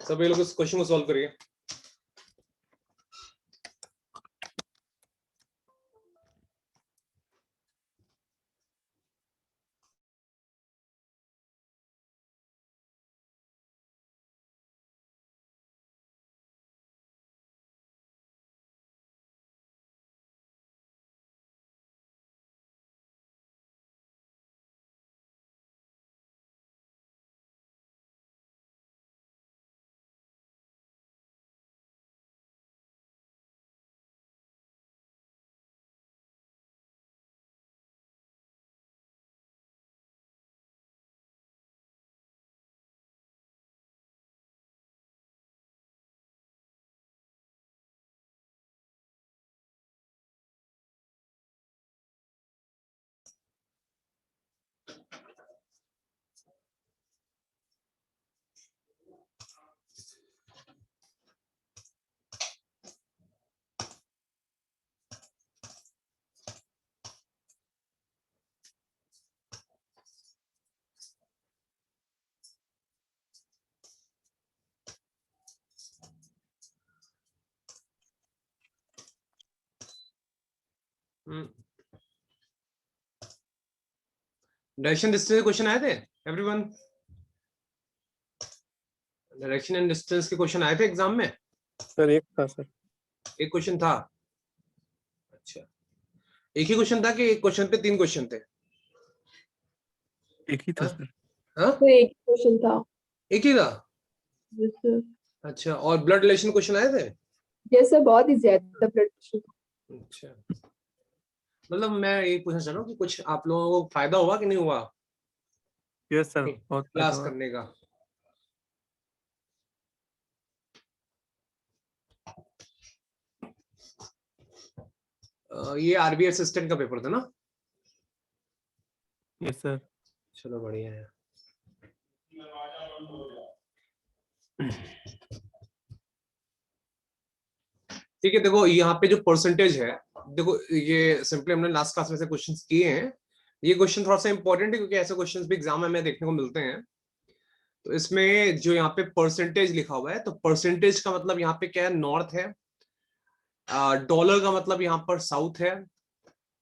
सभी लोग इस क्वेश्चन को सॉल्व करिए। डायरेक्शन डिस्टेंस के क्वेश्चन आए थे एवरीवन? डायरेक्शन एंड डिस्टेंस के क्वेश्चन आए थे एग्जाम में? सर एक था सर। एक क्वेश्चन था? अच्छा, एक ही क्वेश्चन था कि एक क्वेश्चन पे 3 क्वेश्चन थे? एक ही था सर। हाँ, तो एक क्वेश्चन था। एक ही था? Yes sir. अच्छा, और ब्लड रिलेशन क्वेश्चन आए थे? यस सर, बहुत इजी आया था ब्लड क्वेश्चन। अच्छा, मतलब मैं ये पूछना चाह रहा हूँ कि कुछ आप लोगों को फायदा हुआ कि नहीं हुआ यस सर, बहुत फायदा क्लास हुआ। करने का? ये आरबीआई असिस्टेंट का पेपर था ना? Yes sir. चलो बढ़िया है। ठीक है, देखो यहाँ पे जो परसेंटेज है, देखो ये सिंपली हमने लास्ट क्लास में से क्वेश्चंस किए हैं। ये क्वेश्चन थोड़ा सा इंपॉर्टेंट है क्योंकि ऐसे क्वेश्चंस भी एग्जाम में हमें देखने को मिलते हैं। तो इसमें जो यहाँ पे परसेंटेज लिखा हुआ है, तो परसेंटेज का मतलब यहाँ पे क्या है? नॉर्थ है। डॉलर का मतलब यहाँ पर साउथ है,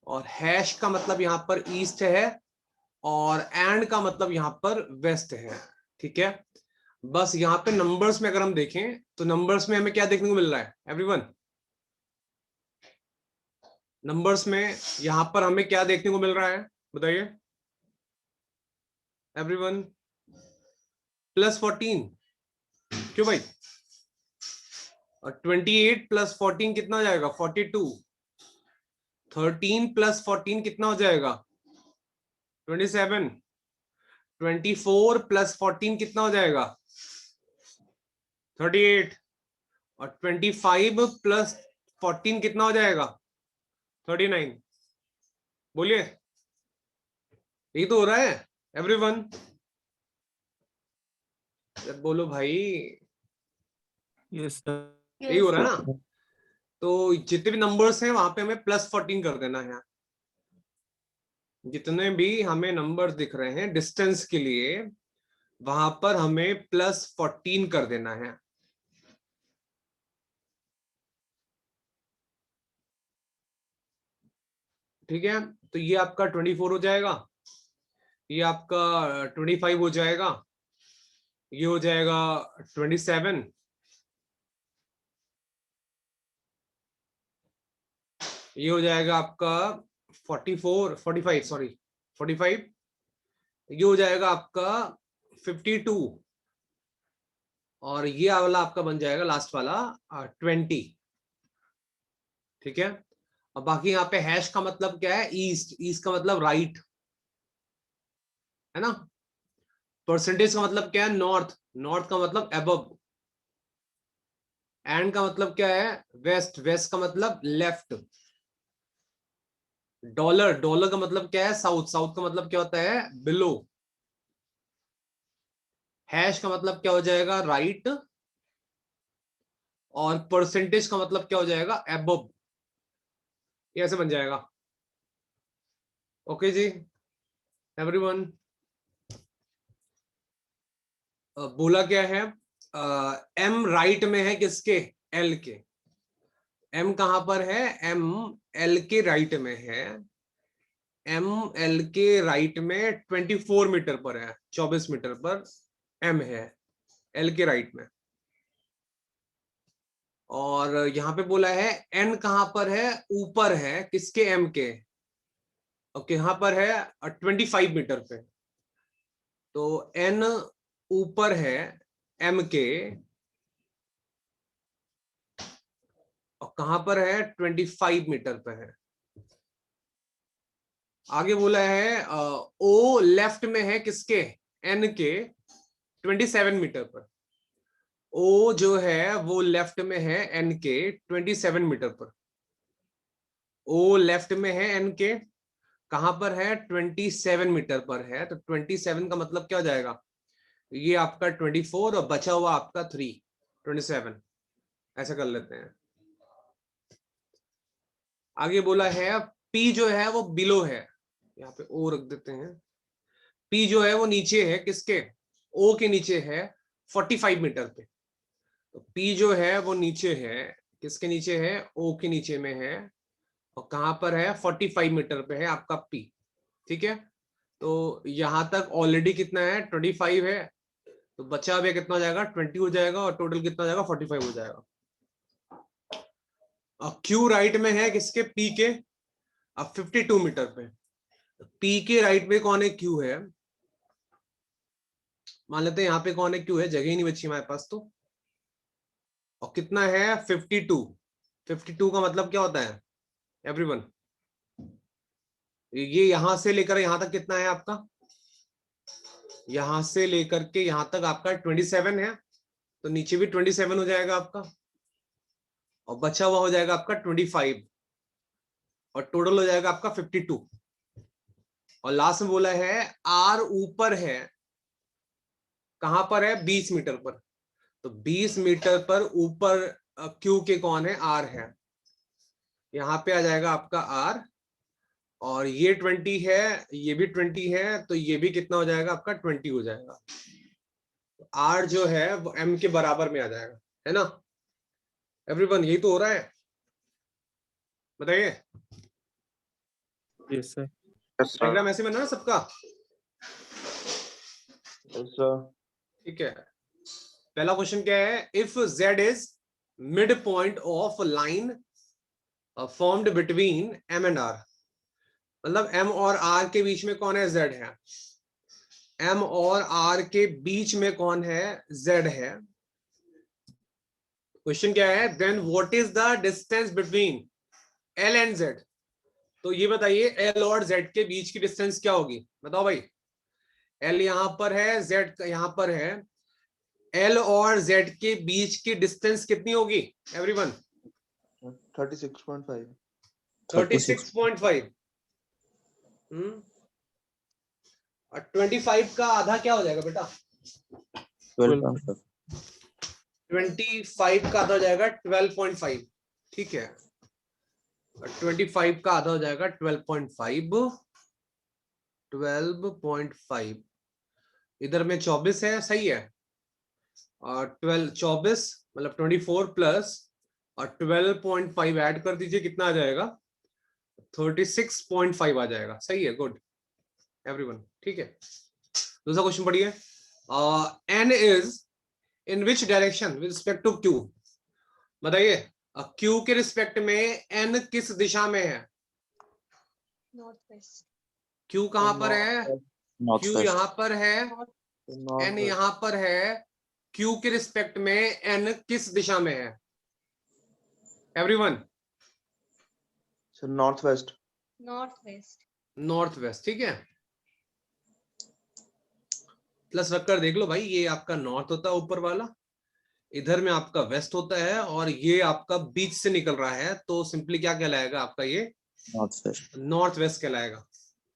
और हैश का मतलब यहाँ पर ईस्ट है, और एंड का मतलब यहाँ पर वेस्ट है। ठीक है, बस यहाँ पे नंबर्स में अगर हम देखें तो नंबर्स में हमें क्या देखने को मिल रहा है एवरीवन? नंबर्स में यहां पर हमें क्या देखने को मिल रहा है बताइए एवरीवन? +14। क्यों भाई? और 28 + 14 कितना हो जाएगा? 42। 13 + 14 कितना हो जाएगा? 27। 24 + 14 कितना हो जाएगा? 38। और 25 + 14 कितना हो जाएगा? 39। बोलिए, यही तो हो रहा है एवरीवन? बोलो भाई, यस सर। यही हो रहा है ना? तो जितने भी नंबर्स हैं वहां पे हमें +14 कर देना है। जितने भी हमें नंबर्स दिख रहे हैं डिस्टेंस के लिए, वहां पर हमें +14 कर देना है। ठीक है, तो ये आपका 24 हो जाएगा, ये आपका 25 हो जाएगा, ये हो जाएगा 27, ये हो जाएगा आपका 45, सॉरी 45, ये हो जाएगा आपका 52, और ये वाला आपका बन जाएगा लास्ट वाला 20। ठीक है, अब बाकी यहाँ पे हैश का मतलब क्या है? ईस्ट। ईस्ट का मतलब राइट है ना? परसेंटेज का मतलब क्या है? नॉर्थ। नॉर्थ का मतलब अबव। एंड का मतलब क्या है? वेस्ट। वेस्ट का मतलब लेफ्ट। डॉलर। डॉलर का मतलब क्या है? साउथ। साउथ का मतलब क्या होता है? बिलो। हैश का मतलब क्या हो जाएगा? राइट। और परसेंटेज का मतलब क्या हो जाएगा? अबव। ये ऐसे बन जाएगा। ओके जी एवरीवन? बोला क्या है एम राइट में है किसके, एल के। एम कहां पर है, एम एल के राइट में है। एम एल के राइट में 24 मीटर पर है, 24 मीटर पर एम है एल के राइट में। और यहां पे बोला है एन कहां पर है, ऊपर है किसके, एम के। ओके, यहां पर है 25 मीटर पे। तो एन ऊपर है एम के, और कहां पर है, 25 मीटर पे है। आगे बोला है ओ लेफ्ट में है किसके, एन के, 27 मीटर पर। ओ जो है वो लेफ्ट में है एन के 27 मीटर पर। ओ लेफ्ट में है एन के, कहां पर है, 27 मीटर पर है। तो 27 का मतलब क्या हो जाएगा, ये आपका 24 और बचा हुआ आपका 3, 27। ऐसा कर लेते हैं। आगे बोला है पी जो है वो बिलो है, यहाँ पे ओ रख देते हैं। पी जो है वो नीचे है किसके, ओ के नीचे है 45 मीटर पे। तो पी जो है वो नीचे है किसके नीचे है, ओ के नीचे में है, और कहां पर है, 45 मीटर पे है आपका पी। ठीक है, तो यहां तक ऑलरेडी कितना है, 25 है। तो बचा हुआ कितना हो जाएगा, 20 हो जाएगा, और टोटल कितना हो जाएगा, 45 हो जाएगा। और क्यू राइट में है किसके, पी के, अब 52 मीटर पे। पी के राइट में कौन है, क्यू है। मान लेते हैं यहाँ पे कौन है, क्यू है, जगह ही नहीं बची हमारे पास तो। और कितना है, 52। 52 का मतलब क्या होता है एवरीवन, ये यहां से लेकर यहां तक कितना है आपका, यहां से लेकर के यहां तक आपका 27 है। तो नीचे भी 27 हो जाएगा आपका, और बचा हुआ हो जाएगा आपका 25, और टोटल हो जाएगा आपका 52। और लास्ट में बोला है आर ऊपर है, कहां पर है, 20 मीटर पर। तो 20 मीटर पर ऊपर क्यू के कौन है, आर है। यहां पे आ जाएगा आपका आर, और ये 20 है, ये भी 20 है, तो ये भी कितना हो जाएगा आपका, 20 हो जाएगा। आर जो है वो एम के बराबर में आ जाएगा, है ना एवरीवन, यही तो हो रहा है, बताइए। Yes sir. डायग्राम ऐसे बना ना सबका, ठीक है। पहला क्वेश्चन क्या है, if Z is mid point of line formed between M and R. मतलब एम और आर के बीच में कौन है, जेड है। एम और आर के बीच में कौन है, जेड है। क्वेश्चन क्या है, then what is the distance between L and Z. तो ये बताइए एल और जेड के बीच की डिस्टेंस क्या होगी, बताओ भाई। एल यहां पर है, जेड यहां पर है, एल और जेड के बीच की डिस्टेंस कितनी होगी एवरीवन, 36.5। 36.5। और 25 का आधा क्या हो जाएगा बेटा, 12.5। 25 का आधा हो जाएगा 12.5। ठीक है, 25 का आधा हो जाएगा 12.5। 12.5 इधर में 24 है, सही है। और 24 मतलब 24 प्लस और 12.5 ऐड कर दीजिए, कितना आ जाएगा, 36.5 आ जाएगा। सही है, गुड एवरीवन, ठीक है। दूसरा क्वेश्चन पढ़िए, N is in which direction with respect to Q. बताइए क्यू के रिस्पेक्ट में एन किस दिशा में है, नॉर्थ वेस्ट। क्यू कहां पर है, क्यू यहां पर है, एन यहां पर है। क्यू के रिस्पेक्ट में एन किस दिशा में है everyone, sir north west. North west. North west, ठीक है। प्लस रखकर देख लो भाई, ये आपका नॉर्थ होता है ऊपर वाला, इधर में आपका वेस्ट होता है, और ये आपका बीच से निकल रहा है, तो सिंपली क्या कहलाएगा आपका, ये नॉर्थ वेस्ट कहलाएगा।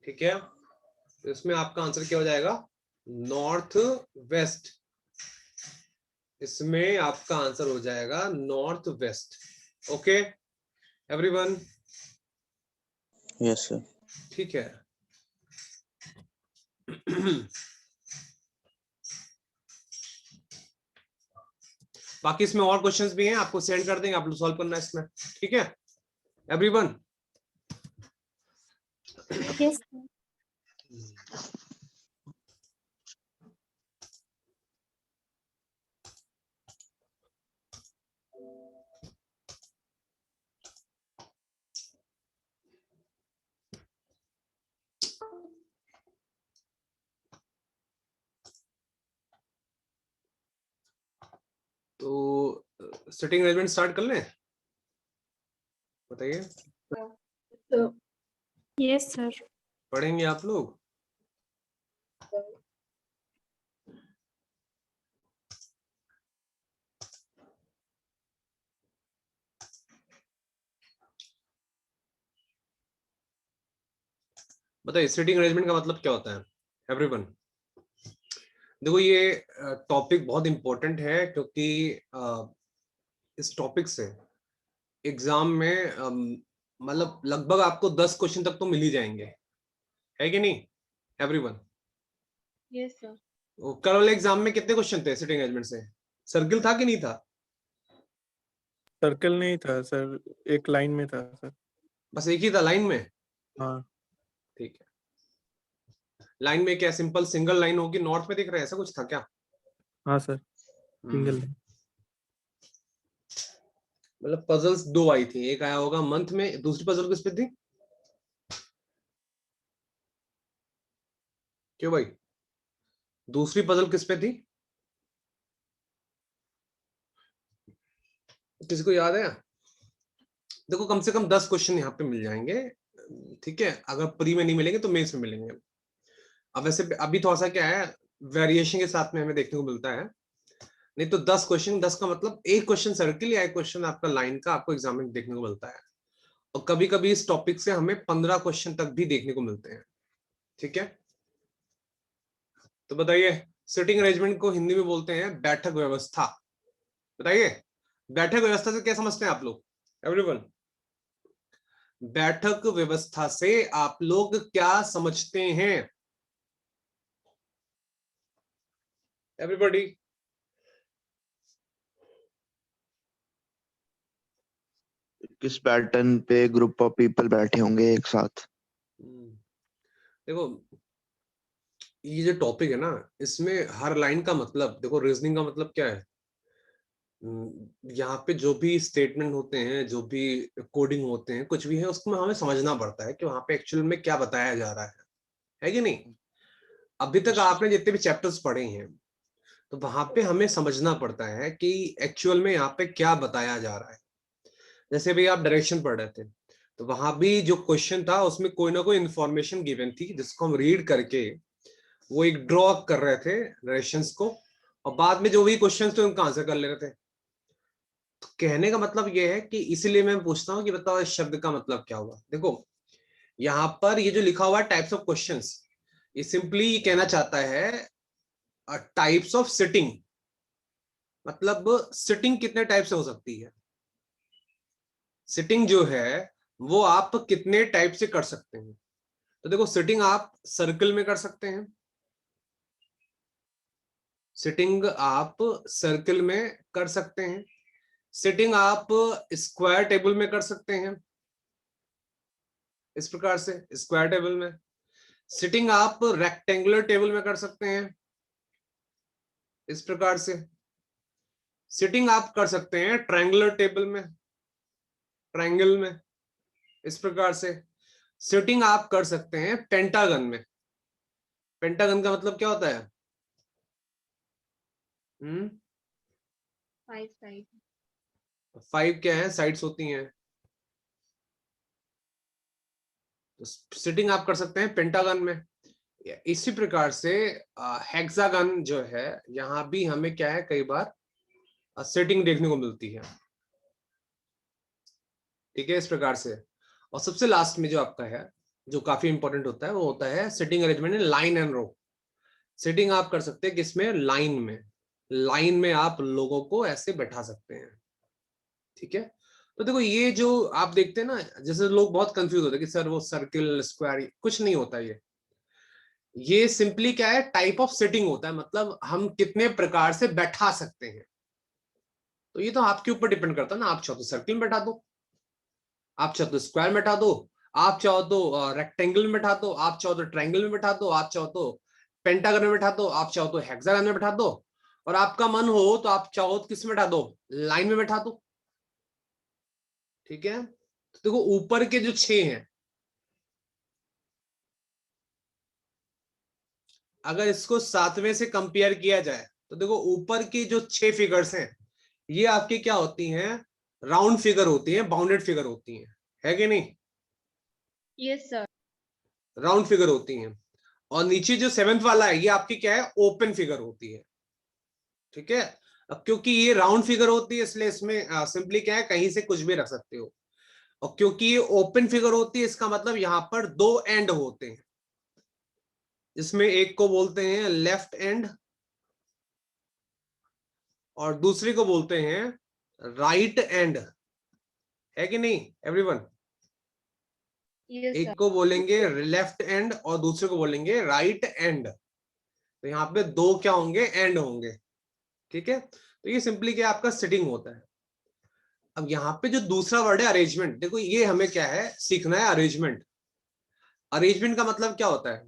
ठीक है, तो इसमें आपका आंसर क्या हो जाएगा, नॉर्थ वेस्ट। इसमें आपका आंसर हो जाएगा north west. Okay everyone, yes sir. ठीक है। बाकी इसमें और क्वेश्चंस भी हैं, आपको सेंड कर देंगे, आप लोग सॉल्व करना है इसमें, ठीक है एवरीवन? Yes. तो सिटिंग अरेंजमेंट स्टार्ट कर लें, बताइए। So, Yes, sir. पढ़ेंगे आप लोग? बताइए सिटिंग अरेंजमेंट का मतलब क्या होता है एवरीवन? देखो ये टॉपिक बहुत इंपॉर्टेंट है, क्योंकि इस टॉपिक से एग्जाम में मतलब लगभग आपको 10 क्वेश्चन तक तो मिल ही जाएंगे, है कि नहीं एवरीवन? Yes, sir. कल वाले एग्जाम में कितने क्वेश्चन थे सिटिंग अरेंजमेंट से? सर्किल था कि नहीं था? सर्कल नहीं था सर, एक लाइन में था सर। बस एक ही था लाइन में? हाँ ठीक है। लाइन में क्या सिंपल सिंगल लाइन होगी, नॉर्थ में दिख रहा है, ऐसा कुछ था क्या? हाँ सर, सिंगल। मतलब पजल्स दो आई थी, एक आया होगा मंथ में, दूसरी पजल किस पे थी? क्यों भाई, दूसरी पजल किस पे थी? किसी को याद है? देखो कम से कम 10 क्वेश्चन यहाँ पे मिल जाएंगे, ठीक है, अगर प्री में नहीं मिलेंगे तो मेंस में मिलेंगे। अब वैसे अभी थोड़ा सा क्या है, वेरिएशन के साथ में हमें देखने को मिलता है, नहीं तो 10 क्वेश्चन, 10 का मतलब एक क्वेश्चन सर्किल या एक क्वेश्चन आपका लाइन का आपको एग्जाम में देखने को मिलता है। और कभी कभी इस टॉपिक से हमें 15 क्वेश्चन तक भी देखने को मिलते हैं, ठीक है। तो बताइए सिटिंग अरेंजमेंट को हिंदी में बोलते हैं बैठक व्यवस्था। बताइए बैठक व्यवस्था से क्या समझते हैं आप लोग एवरीवन? बैठक व्यवस्था से आप लोग क्या समझते हैं एवरीबॉडी? किस पैटर्न पे ग्रुप ऑफ पीपल बैठे होंगे एक साथ। देखो ये जो टॉपिक है ना, इसमें हर लाइन का मतलब, देखो रीजनिंग का मतलब क्या है, यहाँ पे जो भी स्टेटमेंट होते हैं, जो भी कोडिंग होते हैं, कुछ भी है, उसको हमें समझना पड़ता है कि वहां पे एक्चुअल में क्या बताया जा रहा है कि नहीं? अभी तक आपने जितने भी चैप्टर्स पढ़े हैं, तो वहां पे हमें समझना पड़ता है कि एक्चुअल में यहाँ पे क्या बताया जा रहा है। जैसे भी आप डायरेक्शन पढ़ रहे थे, तो वहां भी जो क्वेश्चन था उसमें कोई ना कोई इंफॉर्मेशन गिवन थी, जिसको हम रीड करके वो एक ड्रॉ कर रहे थे डायरेक्शंस को, और बाद में जो भी क्वेश्चन थे उनका आंसर कर ले रहे थे। तो कहने का मतलब ये है कि इसीलिए मैं पूछता हूँ कि बताओ इस शब्द का मतलब क्या हुआ। देखो यहाँ पर ये जो लिखा हुआ है टाइप्स ऑफ क्वेश्चंस, ये सिंपली कहना चाहता है टाइप्स ऑफ सिटिंग, मतलब सिटिंग कितने टाइप से हो सकती है। सिटिंग जो है वो आप कितने टाइप से कर सकते हैं। तो देखो सिटिंग आप सर्कल में कर सकते हैं, सिटिंग आप सर्कल में कर सकते हैं, सिटिंग आप स्क्वायर टेबल में कर सकते हैं, इस प्रकार से स्क्वायर टेबल में। सिटिंग आप रेक्टेंगुलर टेबल में कर सकते हैं, इस प्रकार से। सिटिंग आप कर सकते हैं ट्रायंगुलर टेबल में, ट्रायंगल में, इस प्रकार से। सिटिंग आप कर सकते हैं पेंटागन में। पेंटागन का मतलब क्या होता है? 5 side. 5 क्या है, साइड्स होती हैं। तो सिटिंग आप कर सकते हैं पेंटागन में। इसी प्रकार से हेक्सागन जो है, यहां भी हमें क्या है, कई बार सेटिंग देखने को मिलती है, ठीक है, इस प्रकार से। और सबसे लास्ट में जो आपका है, जो काफी इंपॉर्टेंट होता है, वो होता है sitting arrangement in line and row. Sitting आप कर सकते हैं किसमें? लाइन में। लाइन में आप लोगों को ऐसे बैठा सकते हैं, ठीक है। तो देखो ये जो आप देखते हैं ना, जैसे लोग बहुत कंफ्यूज होते हैं कि सर वो सर्किल स्क्वायर, कुछ नहीं होता ये सिंपली क्या है, टाइप ऑफ सिटिंग होता है, मतलब हम कितने प्रकार से बैठा सकते हैं, तो ये तो आपके ऊपर डिपेंड करता है ना, आप चाहो तो सर्किल में बैठा दो, आप चाहो तो स्क्वायर में बैठा दो, आप चाहो तो रेक्टेंगल में बैठा दो, आप चाहो तो ट्रायंगल में बैठा दो, आप चाहो तो पेंटागन में बैठा दो, आप चाहो तो हेक्सागन में बैठा दो, और आपका मन हो तो आप चाहो तो किस में बैठा दो, लाइन में बैठा दो। ठीक है, तो देखो ऊपर के जो 6 हैं, अगर इसको 7वें से कंपेयर किया जाए तो देखो ऊपर की जो 6 फिगर्स हैं ये आपकी क्या होती हैं, राउंड फिगर होती हैं, बाउंडेड फिगर होती हैं, है कि नहीं? Yes sir. राउंड फिगर होती हैं। और नीचे जो 7th वाला है ये आपकी क्या है, ओपन फिगर होती है। ठीक है, अब क्योंकि ये राउंड फिगर होती है इसलिए इसमें सिंपली क्या है, कहीं से कुछ भी रख सकते हो। और क्योंकि ये ओपन फिगर होती है इसका मतलब यहां पर 2 एंड होते हैं, जिसमें एक को बोलते हैं लेफ्ट एंड और दूसरे को बोलते हैं राइट एंड, है कि नहीं एवरीवन? यस एक सर। को बोलेंगे लेफ्ट एंड और दूसरे को बोलेंगे राइट एंड। तो यहाँ पे 2 क्या होंगे, एंड होंगे। ठीक है, तो ये सिंपली क्या आपका सिटिंग होता है। अब यहाँ पे जो दूसरा वर्ड है अरेंजमेंट, देखो ये हमें क्या है, सीखना है अरेंजमेंट। अरेंजमेंट का मतलब क्या होता है,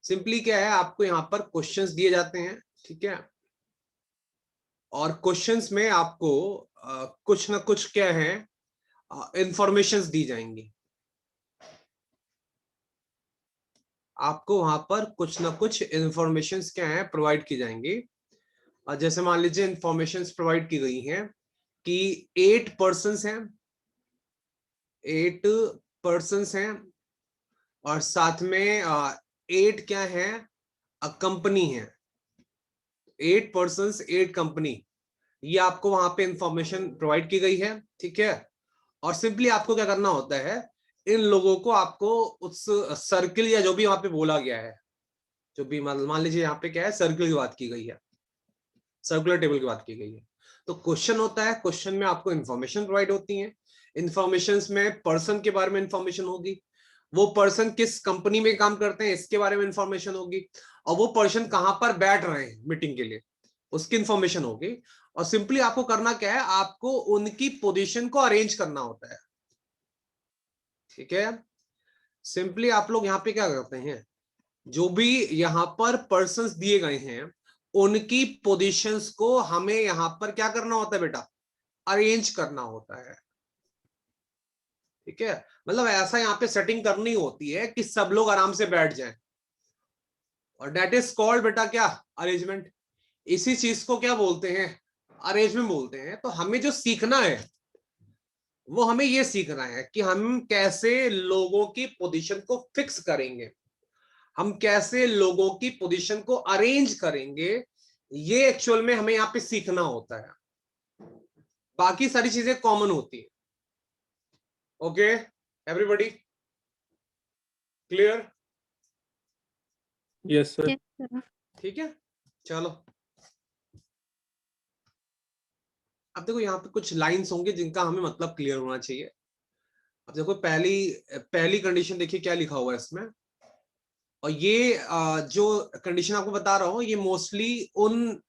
सिंपली क्या है, आपको यहाँ पर क्वेश्चंस दिए जाते हैं। ठीक है, और क्वेश्चंस में आपको कुछ ना कुछ क्या है, इंफॉर्मेशंस दी जाएंगी। आपको वहां पर कुछ ना कुछ इंफॉर्मेशंस क्या है, प्रोवाइड की जाएंगी। और जैसे मान लीजिए इंफॉर्मेशंस प्रोवाइड की गई हैं कि 8 पर्सन्स हैं, 8 पर्सन्स हैं, और साथ में 8 क्या है, कंपनी है। 8 पर्सन्स 8 कंपनी, ये आपको वहां पे इंफॉर्मेशन प्रोवाइड की गई है। ठीक है, और सिंपली आपको क्या करना होता है, इन लोगों को आपको उस सर्किल या जो भी वहां पे बोला गया है, जो भी मान लीजिए यहाँ पे क्या है, सर्किल की बात की गई है, सर्कुलर टेबल की बात की गई है। तो क्वेश्चन होता है, क्वेश्चन में आपको इंफॉर्मेशन प्रोवाइड होती है। इंफॉर्मेशन में पर्सन के बारे में इंफॉर्मेशन होगी, वो पर्सन किस कंपनी में काम करते हैं इसके बारे में इंफॉर्मेशन होगी, और वो पर्सन कहां पर बैठ रहे हैं मीटिंग के लिए उसकी इंफॉर्मेशन होगी। और सिंपली आपको करना क्या है, आपको उनकी पोजीशन को अरेंज करना होता है। ठीक है, सिंपली आप लोग यहाँ पे क्या करते हैं, जो भी यहाँ पर पर्सन्स दिए गए हैं उनकी पोजीशंस को हमें यहाँ पर क्या करना होता है बेटा, अरेंज करना होता है। ठीक है, मतलब ऐसा यहाँ पे सेटिंग करनी होती है कि सब लोग आराम से बैठ जाएं, और दैट इज कॉल्ड बेटा क्या, अरेंजमेंट। इसी चीज को क्या बोलते हैं, अरेंजमेंट बोलते हैं। तो हमें जो सीखना है वो हमें ये सीखना है कि हम कैसे लोगों की पोजीशन को फिक्स करेंगे, हम कैसे लोगों की पोजीशन को अरेंज करेंगे, ये एक्चुअल में हमें यहाँ पे सीखना होता है। बाकी सारी चीजें कॉमन होती है। Okay everybody, clear? Yes sir. Yes sir. ठीक है, चलो अब देखो यहाँ पे कुछ लाइंस होंगे जिनका हमें मतलब क्लियर होना चाहिए। अब देखो पहली कंडीशन देखिए क्या लिखा हुआ है इसमें, और ये जो कंडीशन आपको बता रहा हूं ये मोस्टली उन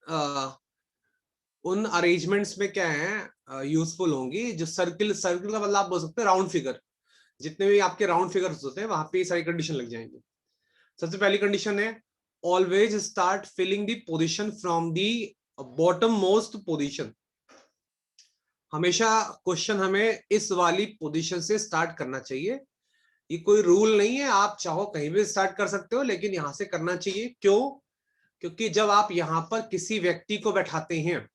अरेंजमेंट्स में क्या है यूजफुल होंगी, जो सर्किल का मतलब आप बोल सकते हैं राउंड फिगर, जितने भी आपके राउंड फिगर्स होते हैं वहां पे सारी कंडीशन लग जाएंगी। सबसे पहली कंडीशन है always start filling the position from the bottom most position. हमेशा क्वेश्चन हमें इस वाली पोजीशन से स्टार्ट करना चाहिए। ये कोई रूल नहीं है, आप चाहो कहीं भी स्टार्ट कर सकते हो, लेकिन यहां से करना चाहिए। क्यों? क्योंकि जब आप यहां पर किसी व्यक्ति को बैठाते हैं,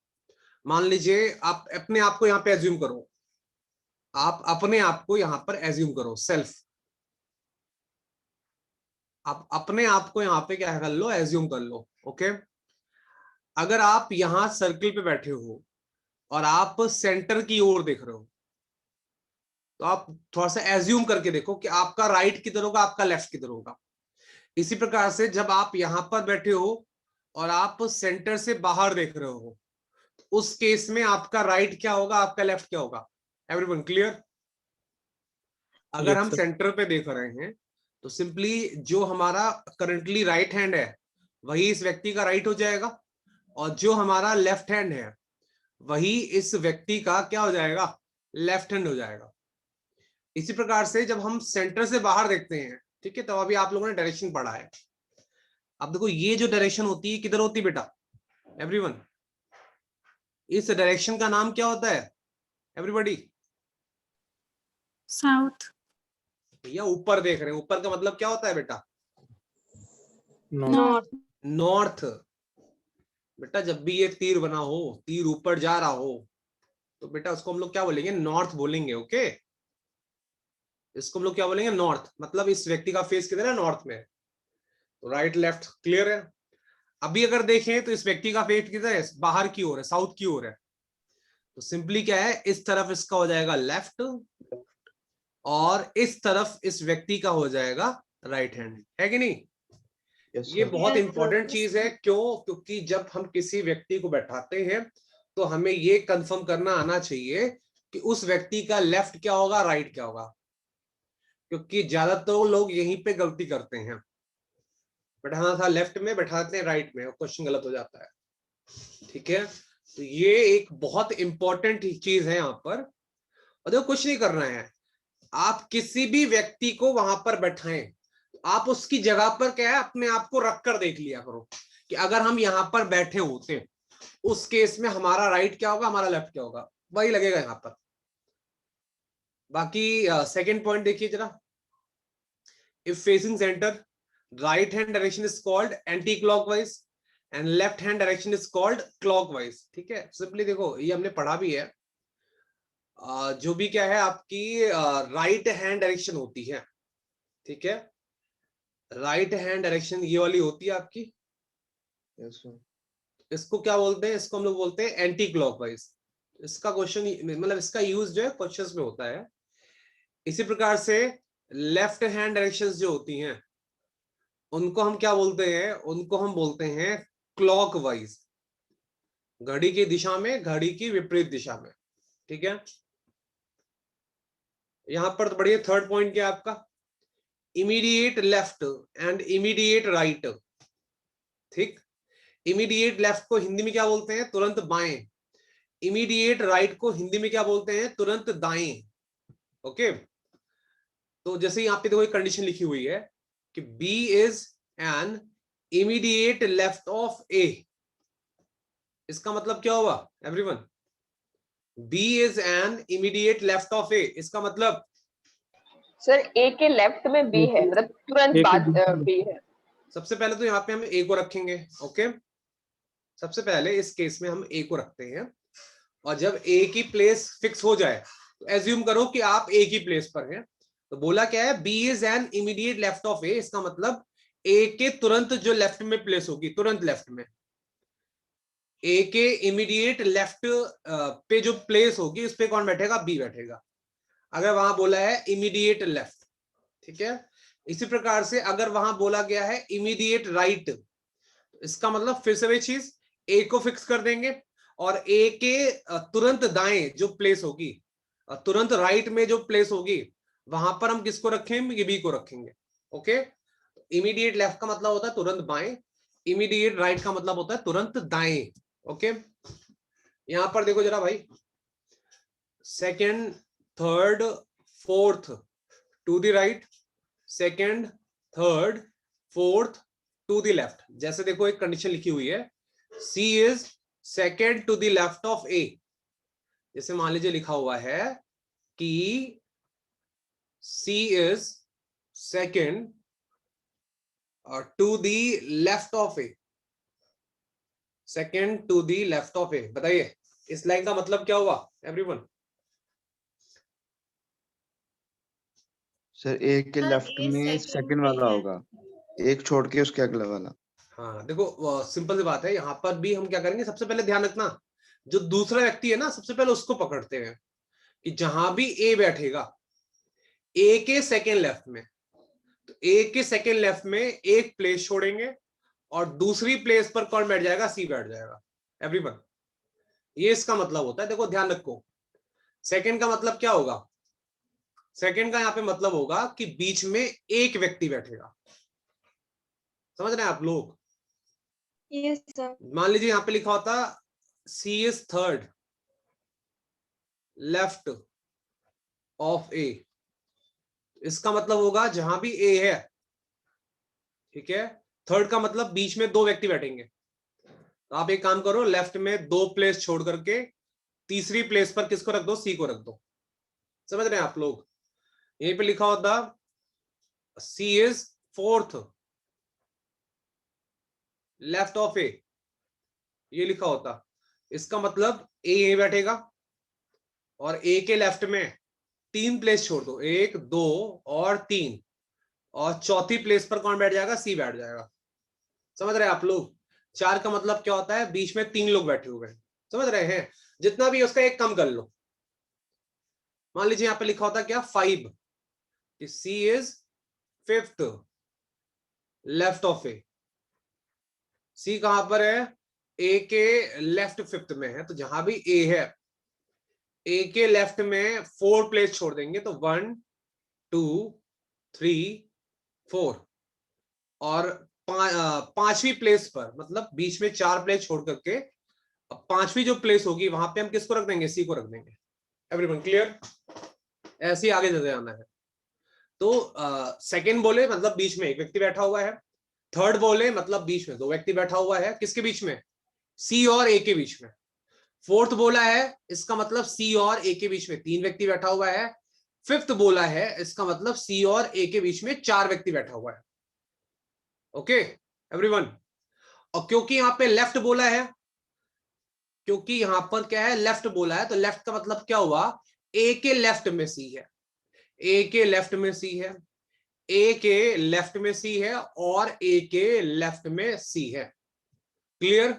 मान लीजिए आप अपने आप को यहां पे एज्यूम करो, आप अपने आप को यहां पर एज्यूम करो, सेल्फ, आप अपने आप को यहां पे क्या कर लो, एज्यूम कर लो। ओके, अगर आप यहां सर्किल पे बैठे हो और आप सेंटर की ओर देख रहे हो, तो आप थोड़ा सा एज्यूम करके देखो कि आपका राइट किधर होगा, आपका लेफ्ट किधर होगा। इसी प्रकार से जब आप यहां पर बैठे हो और आप सेंटर से बाहर देख रहे हो, उस केस में आपका राइट क्या होगा, आपका लेफ्ट क्या होगा? Everyone clear? अगर हम यस सर। सेंटर पे देख रहे हैं तो सिंपली जो हमारा करंटली राइट हैंड है वही इस व्यक्ति का राइट हो जाएगा, और जो हमारा लेफ्ट हैंड है वही इस व्यक्ति का क्या हो जाएगा, लेफ्ट हैंड हो जाएगा। इसी प्रकार से जब हम सेंटर से बाहर देखते हैं, ठीक है, तो अभी आप लोगों ने डायरेक्शन पढ़ा है। अब देखो ये जो डायरेक्शन होती है किधर होती है बेटा, एवरीवन, इस डायरेक्शन का नाम क्या होता है एवरीबॉडी? साउथ। भैया ऊपर देख रहे हैं, ऊपर का मतलब क्या होता है बेटा? नॉर्थ। नॉर्थ। बेटा जब भी ये तीर बना हो, तीर ऊपर जा रहा हो, तो बेटा उसको हम लोग क्या बोलेंगे, नॉर्थ बोलेंगे। ओके, इसको हम लोग क्या बोलेंगे, नॉर्थ। मतलब इस व्यक्ति का फेस किधर है, नॉर्थ में। तो राइट लेफ्ट क्लियर है। अभी अगर देखें तो इस व्यक्ति का फेस किधर है, बाहर की ओर है, साउथ की ओर है। तो सिंपली क्या है, इस तरफ इसका हो जाएगा लेफ्ट, और इस तरफ इस व्यक्ति का हो जाएगा राइट हैंड, है कि नहीं? Yes, ये sir. बहुत Yes, इंपॉर्टेंट sir. चीज है। क्यों? क्योंकि जब हम किसी व्यक्ति को बैठाते हैं तो हमें ये कंफर्म करना आना चाहिए कि उस व्यक्ति का लेफ्ट क्या होगा, राइट क्या होगा। क्योंकि ज्यादातर लोग यहीं पे गलती करते हैं, बैठाना था लेफ्ट में, बैठाते हैं राइट में, और क्वेश्चन गलत हो जाता है। ठीक है, तो ये एक बहुत इंपॉर्टेंट चीज है यहाँ पर। और देखो कुछ नहीं करना है, आप किसी भी व्यक्ति को वहां पर बैठाएं, आप उसकी जगह पर क्या है, अपने आप को रख कर देख लिया करो कि अगर हम यहाँ पर बैठे होते, उस केस में हमारा राइट क्या होगा, हमारा लेफ्ट क्या होगा, वही लगेगा यहाँ पर। बाकी सेकंड पॉइंट देखिए जरा, if facing centre, right hand direction is called anti clockwise and left hand direction is called clockwise. ठीक है, सिंपली देखो ये हमने पढ़ा भी है। जो भी क्या है आपकी राइट हैंड डायरेक्शन होती है, ठीक है, राइट हैंड डायरेक्शन ये वाली होती है आपकी। Yes, sir. इसको क्या बोलते हैं, इसको हम लोग बोलते हैं एंटी क्लॉकवाइज। इसका क्वेश्चन मतलब इसका यूज जो है क्वेश्चंस में होता है। इसी प्रकार से लेफ्ट हैंड डायरेक्शंस जो होती हैं उनको हम क्या बोलते हैं, उनको हम बोलते हैं क्लॉकवाइज, घड़ी की दिशा में, घड़ी की विपरीत दिशा में। ठीक है, यहां पर तो बढ़िया थर्ड पॉइंट क्या है आपका, immediate left and immediate right. ठीक, इमीडिएट लेफ्ट को हिंदी में क्या बोलते हैं, तुरंत बाएं। इमीडिएट राइट को हिंदी में क्या बोलते हैं, तुरंत दाएं। ओके, तो जैसे यहाँ पे देखो एक कंडीशन लिखी हुई है कि B is an immediate left of A। इसका मतलब क्या हुआ everyone, B is an immediate left of A, इसका मतलब सर ए के लेफ्ट में बी है, मतलब तुरंत A के बाद बीच में। बी है। सबसे पहले तो यहाँ पे हम A को रखेंगे। ओके, सबसे पहले इस केस में हम A को रखते हैं, और जब A की प्लेस फिक्स हो जाए तो एज्यूम करो कि आप A की प्लेस पर हैं। तो बोला क्या है, B is an immediate left of A, इसका मतलब A के तुरंत जो लेफ्ट में प्लेस होगी, तुरंत लेफ्ट में A के इमीडिएट लेफ्ट पे जो प्लेस होगी उस पे कौन बैठेगा, B बैठेगा, अगर वहां बोला है इमीडिएट लेफ्ट। ठीक है, इसी प्रकार से अगर वहां बोला गया है इमीडिएट राइट, इसका मतलब फिर से वही चीज, A को फिक्स कर देंगे, और A के तुरंत दाएं जो प्लेस होगी, तुरंत राइट में जो प्लेस होगी, वहां पर हम किसको रखेंगे, B को रखेंगे। ओके, इमीडिएट लेफ्ट का मतलब होता है तुरंत बाएं, इमीडिएट राइट का मतलब होता है तुरंत दाएं। ओके, यहां पर देखो जरा भाई, second, third, fourth to the right, second, third, fourth to the left. जैसे देखो एक कंडीशन लिखी हुई है, C is second to the left of A। जैसे मान लीजिए लिखा हुआ है कि C is second to the left of A, second to the left of A। बताइए इस लाइन का मतलब क्या हुआ एवरीवन? सर एक के Sir, लेफ्ट A में second सेकंड पे वाला है। होगा, एक छोड़ के उसके अगला वाला। हाँ देखो सिंपल सी बात है, यहाँ पर भी हम क्या करेंगे, सबसे पहले ध्यान रखना, जो दूसरा व्यक्ति है ना, सबसे पहले उसको पकड़ते हैं कि जहां भी A बैठेगा, A के सेकंड लेफ्ट में, तो A के सेकंड लेफ्ट में एक प्लेस छोड़ेंगे, और दूसरी प्लेस पर कौन बैठ जाएगा, C बैठ जाएगा। एवरीवन, ये इसका मतलब होता है। देखो ध्यान रखो, सेकंड का मतलब क्या होगा, सेकंड का यहाँ पे मतलब होगा कि बीच में एक व्यक्ति बैठेगा। समझ रहे हैं आप लोग? Yes, sir. मान लीजिए यहाँ पे लिखा होता C is third, left of A, इसका मतलब होगा जहां भी ए है, ठीक है। थर्ड का मतलब बीच में दो व्यक्ति बैठेंगे, तो आप एक काम करो, लेफ्ट में 2 प्लेस छोड़ करके तीसरी प्लेस पर किसको रख दो, सी को रख दो। समझ रहे हैं आप लोग? यहीं पे लिखा होता सी इज फोर्थ लेफ्ट ऑफ ए, ये लिखा होता। इसका मतलब ए यहीं बैठेगा और ए के लेफ्ट में 3 प्लेस छोड़ दो, 1 2 और 3, और चौथी प्लेस पर कौन बैठ जाएगा, सी बैठ जाएगा। समझ रहे हैं आप लोग? 4 का मतलब क्या होता है, बीच में 3 लोग बैठे हुए हैं। समझ रहे हैं? जितना भी उसका एक कम कर लो। मान लीजिए यहाँ पे लिखा होता क्या, 5, कि C is fifth left of ए। सी कहां पर है, ए के लेफ्ट फिफ्थ में है, तो जहां भी ए है, ए के लेफ्ट में 4 प्लेस छोड़ देंगे, तो 1 2 3 4, और पांचवी प्लेस पर, मतलब बीच में 4 प्लेस छोड़ करके अब पांचवी जो प्लेस होगी वहां पे हम किसको रख देंगे, सी को रख देंगे। Everyone clear? ऐसे ही आगे चलते जाना है। तो सेकंड बोले मतलब बीच में एक व्यक्ति बैठा हुआ है, थर्ड बोले मतलब बीच में 2 व्यक्ति बैठा हुआ है, किसके बीच में, सी और ए के बीच में। फोर्थ बोला है, इसका मतलब सी और ए के बीच में 3 व्यक्ति बैठा हुआ है। फिफ्थ बोला है, इसका मतलब सी और ए के बीच में 4 व्यक्ति बैठा हुआ है। Okay everyone? और क्योंकि यहां पे लेफ्ट बोला है, क्योंकि यहां पर क्या है, लेफ्ट बोला है, तो लेफ्ट का मतलब क्या हुआ, ए के लेफ्ट में सी है, ए के लेफ्ट में सी है, ए के लेफ्ट में सी है, और ए के लेफ्ट में सी है। क्लियर?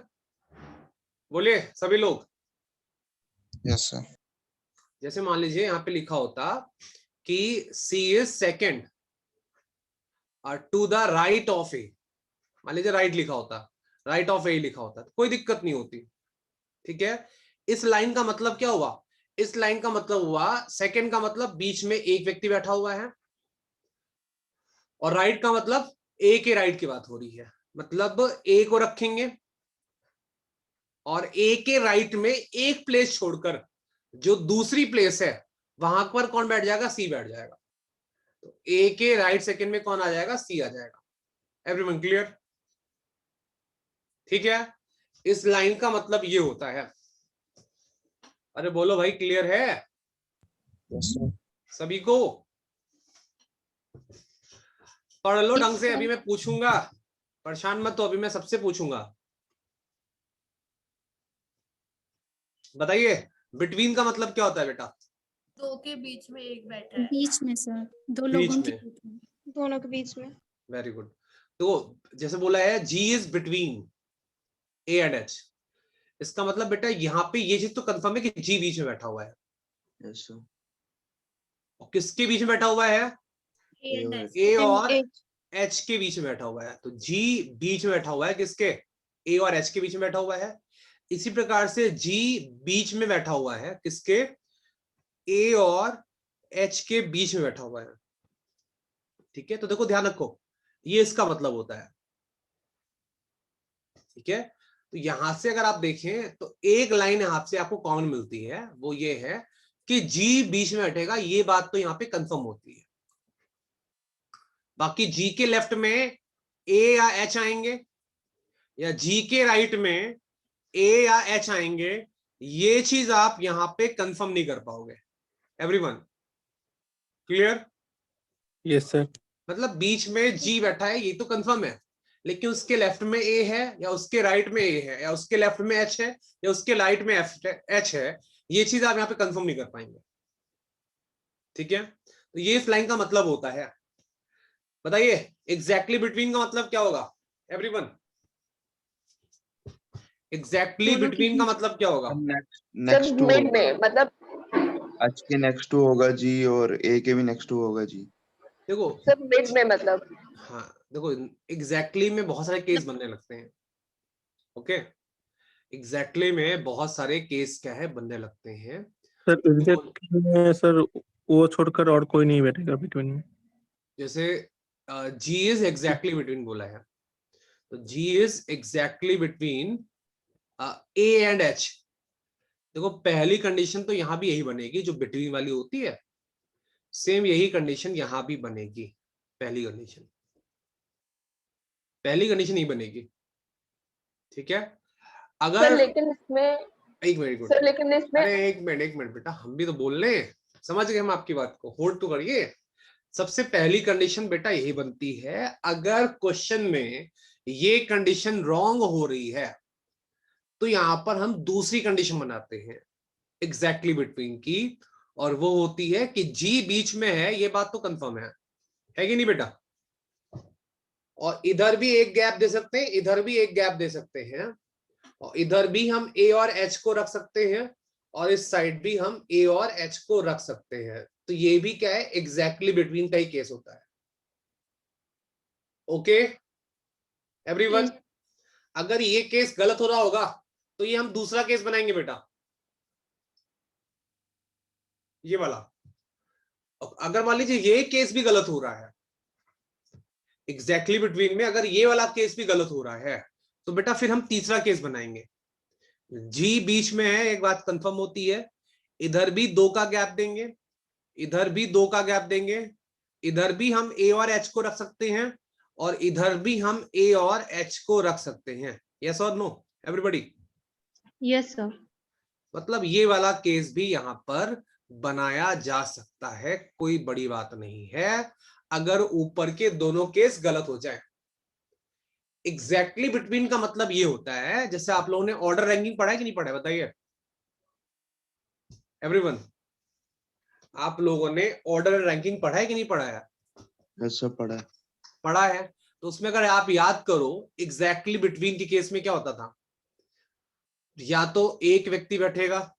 बोलिए सभी लोग। Yes sir. जैसे मान लीजिए यहां पे लिखा होता कि C is second to the right of A, मान लीजिए राइट लिखा होता, राइट ऑफ ए लिखा होता, तो कोई दिक्कत नहीं होती, ठीक है। इस लाइन का मतलब क्या हुआ, इस लाइन का मतलब हुआ, सेकंड का मतलब बीच में एक व्यक्ति बैठा हुआ है, और राइट का मतलब ए के राइट की बात हो रही है, मतलब ए को रखेंगे और ए के राइट में एक प्लेस छोड़कर जो दूसरी प्लेस है वहां पर कौन बैठ जाएगा, सी बैठ जाएगा। तो ए के राइट सेकंड में कौन आ जाएगा, सी आ जाएगा। Everyone clear? ठीक है, इस लाइन का मतलब ये होता है। अरे बोलो भाई, क्लियर है यस सर। सभी को? पढ़ लो ढंग से, अभी मैं पूछूंगा, परेशान मत हो, अभी मैं सबसे पूछूंगा। बताइए, बिटवीन का मतलब क्या होता है बेटा? दो के बीच में एक बैठा है। बीच में सर, दो बीच लोगों के में। बीच में। दोनों के बीच में। Very good. तो जैसे बोला है G is between A and H, इसका मतलब बेटा यहाँ पे ये चीज तो कंफर्म है कि जी बीच में बैठा हुआ है। Yes sir. और किसके बीच में बैठा हुआ है, ए और एच के बीच में बैठा हुआ है। तो जी बीच में बैठा हुआ है, किसके, ए और एच के बीच में बैठा हुआ है। इसी प्रकार से जी बीच में बैठा हुआ है, किसके, ए और एच के बीच में बैठा हुआ है। ठीक है, तो देखो ध्यान रखो, ये इसका मतलब होता है। ठीक है, तो यहां से अगर आप देखें तो एक लाइन यहां से आपको कॉमन मिलती है, वो ये है कि जी बीच में बैठेगा, ये बात तो यहां पे कंफर्म होती है। बाकी जी के लेफ्ट में ए या एच आएंगे, या जी के राइट में ए या एच आएंगे, ये चीज आप यहां पे कंफर्म नहीं कर पाओगे। Everyone clear? Yes sir. मतलब बीच में जी बैठा है ये तो कंफर्म है, लेकिन उसके लेफ्ट में ए है, या उसके राइट में ए है, या उसके लेफ्ट में एच है, या उसके राइट में एच है, ये चीज आप यहाँ पे कंफर्म नहीं कर पाएंगे। ठीक है, तो ये इस लाइन का मतलब होता है। बताइए एग्जैक्टली बिटवीन का मतलब क्या होगा एवरीवन? एग्जैक्टली बिटवीन का मतलब क्या होगा? नेक्स्ट सब टू मिड में, मतलब एच के नेक्स्ट टू होगा जी, और ए के भी नेक्स्ट टू होगा जी। देखो सब मिड में, मतलब हाँ देखो, एग्जैक्टली में बहुत सारे केस बनने लगते हैं। ओके, एग्जैक्टली में बहुत सारे केस क्या है बनने लगते हैं। सर एग्जैक्ट में सर वो छोड़कर और कोई नहीं बैठेगा बिटवीन में। जैसे जी इज एग्जैक्टली बिटवीन बोला है, तो G is exactly between A and H. देखो पहली कंडीशन तो यहां भी यही बनेगी जो बिटवीन वाली होती है, सेम यही कंडीशन यहां भी बनेगी। पहली कंडीशन ही बनेगी, ठीक है। सर अगर लेकिन इसमें एक मिनट, सर लेकिन इसमें अरे एक मिनट बेटा, हम भी तो बोल रहे हैं, समझ गए हम आपकी बात को, होल्ड तो करिए। सबसे पहली कंडीशन बेटा यही बनती है, अगर क्वेश्चन में ये कंडीशन रॉन्ग हो रही है तो यहां पर हम दूसरी कंडीशन बनाते हैं एग्जैक्टली बिटवीन की, और वो होती है कि जी बीच में है, ये बात तो कंफर्म है कि नहीं बेटा। और इधर भी एक गैप दे सकते हैं, इधर भी एक गैप दे सकते हैं, और इधर भी हम ए और एच को रख सकते हैं, और इस साइड भी हम ए और एच को रख सकते हैं। तो ये भी क्या है, एग्जैक्टली बिटवीन का ही केस होता है। ओके एवरीवन, अगर ये केस गलत हो रहा होगा तो ये हम दूसरा केस बनाएंगे बेटा, ये वाला। अगर मान लीजिए ये केस भी गलत हो रहा है एग्जैक्टली बिटवीन में, अगर ये वाला केस भी गलत हो रहा है तो बेटा फिर हम तीसरा केस बनाएंगे। जी बीच में है, एक बात कंफर्म होती है, इधर भी 2 का गैप देंगे, इधर भी 2 का गैप देंगे, इधर भी हम ए और एच को रख सकते हैं, और इधर भी हम ए और एच को रख सकते हैं। यस और नो एवरीबॉडी? Yes sir. मतलब ये वाला केस भी यहां पर बनाया जा सकता है, कोई बड़ी बात नहीं है अगर ऊपर के दोनों केस गलत हो जाए। एग्जैक्टली बिटवीन का मतलब ये होता है, जैसे आप लोगों ने ऑर्डर रैंकिंग पढ़ा है कि नहीं पढ़ा है, बताइए एवरीवन। आप लोगों ने ऑर्डर रैंकिंग पढ़ा है कि नहीं पढ़ा है? यस सर, पढ़ा है। पढ़ा है। तो उसमें अगर आप याद करो, एग्जैक्टली बिटवीन के केस में क्या होता था, या तो एक व्यक्ति बैठेगा,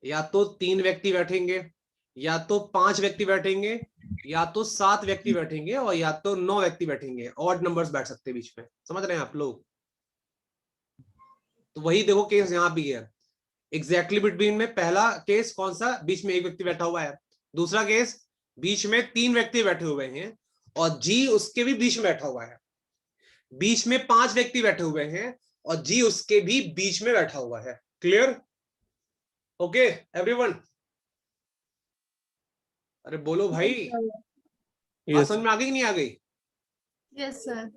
या तो 3 व्यक्ति बैठेंगे, या तो 5 व्यक्ति बैठेंगे, या तो 7 व्यक्ति बैठेंगे, और या तो 9 व्यक्ति बैठेंगे। ऑड नंबर्स बैठ सकते हैं बीच में, समझ रहे हैं आप लोग? तो वही देखो केस यहां भी है, एग्जैक्टली बिटवीन में पहला केस कौन सा, बीच में एक व्यक्ति बैठा हुआ है। दूसरा केस बीच में 3 व्यक्ति बैठे हुए हैं और जी उसके भी बीच में बैठा हुआ है। बीच में 5 व्यक्ति बैठे हुए हैं और जी उसके भी बीच में बैठा हुआ है। क्लियर? Okay everyone? अरे बोलो भाई, बात समझ में आ गई कि नहीं आ गई? Yes sir.